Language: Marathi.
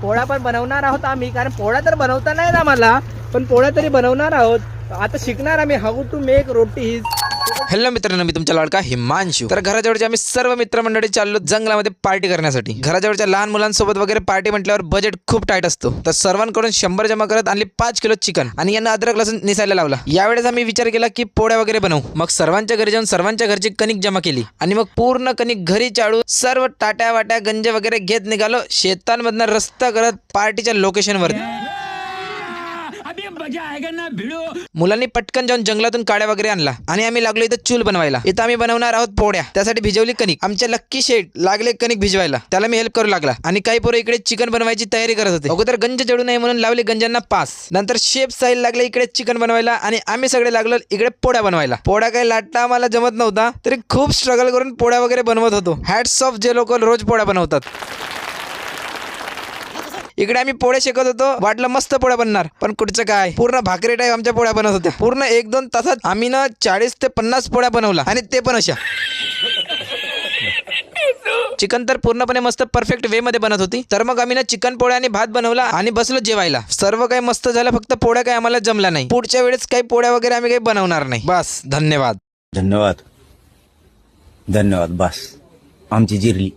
पोळा पण बनवणार आहोत आम्ही, कारण पोळा तर बनवता नाही ना मला, पण पोळा तरी बनवणार आहोत. आता शिकणार आम्ही how to make roti. Hello मित्रांनो, मी तुमचा लाडका हिमांशू. तर घराजवळचे आम्ही सर्व मित्रमंडळी चाललो जंगलामध्ये पार्टी करण्यासाठी. घराजवळच्या लहान मुलांसोबत वगैरे पार्टी म्हटल्यावर बजेट खूप टाईट असतो. तर सर्वांकडून 100 जमा करत आणली 5 किलो चिकन आणि यांना अद्रक लसूण निसायला लावला. यावेळेस आम्ही विचार केला की पोळ्या वगैरे बनवू. मग सर्वांच्या घरी जाऊन सर्वांच्या घरची कणिक जमा केली आणि मग पूर्ण कणिक घरी चाळून सर्व टाट्या वाट्या गंजे वगैरे घेत निघालो शेतांमधनं रस्ता करत पार्टीच्या लोकेशनवर. मुलांनी पटकन जाऊन जंगलातून काड्या वगैरे आणला आणि आम्ही लागलो इथं चूल बनवायला. इथं आम्ही बनवणार आहोत पोळ्या. त्यासाठी भिजवली कणिक. आमच्या लक्की शेठ लागले कणिक भिजवायला, त्याला मी हेल्प करू लागला आणि काही पोरं इकडे चिकन बनवायची तयारी करत होते. अगोदर गंज जडू नये म्हणून लावले गंजांना पास. नंतर शेफ साहिल लागले इकडे चिकन बनवायला आणि आम्ही सगळे लागलो इकडे पोळ्या बनवायला. पोळ्या काही लाटता आम्हाला जमत नव्हता, तरी खूप स्ट्रगल करून पोळ्या वगैरे बनवत होतो. हॅट्स ऑफ जे लोक रोज पोळ्या बनवतात. इकडे आम्ही पोळ्या शेकत होतो. वाटलं मस्त पोळ्या बनणार, पण कुठचं काय, पूर्ण भाकरी टाईप आमच्या पोळ्या बनत होत्या. पूर्ण 1-2 तासात आम्ही 40 ते 50 पोळ्या बनवला आणि ते पण अशा. चिकन तर पूर्णपणे मस्त परफेक्ट वे मध्ये बनत होती. तर मग आम्ही चिकन पोळ्या आणि भात बनवला आणि बसलो जेवायला. सर्व काही मस्त झालं, फक्त पोळ्या काही आम्हाला जमला नाही. पुढच्या वेळेस काही पोळ्या वगैरे आम्ही काही बनवणार नाही. बस, धन्यवाद. धन्यवाद. बस आमची जिरली.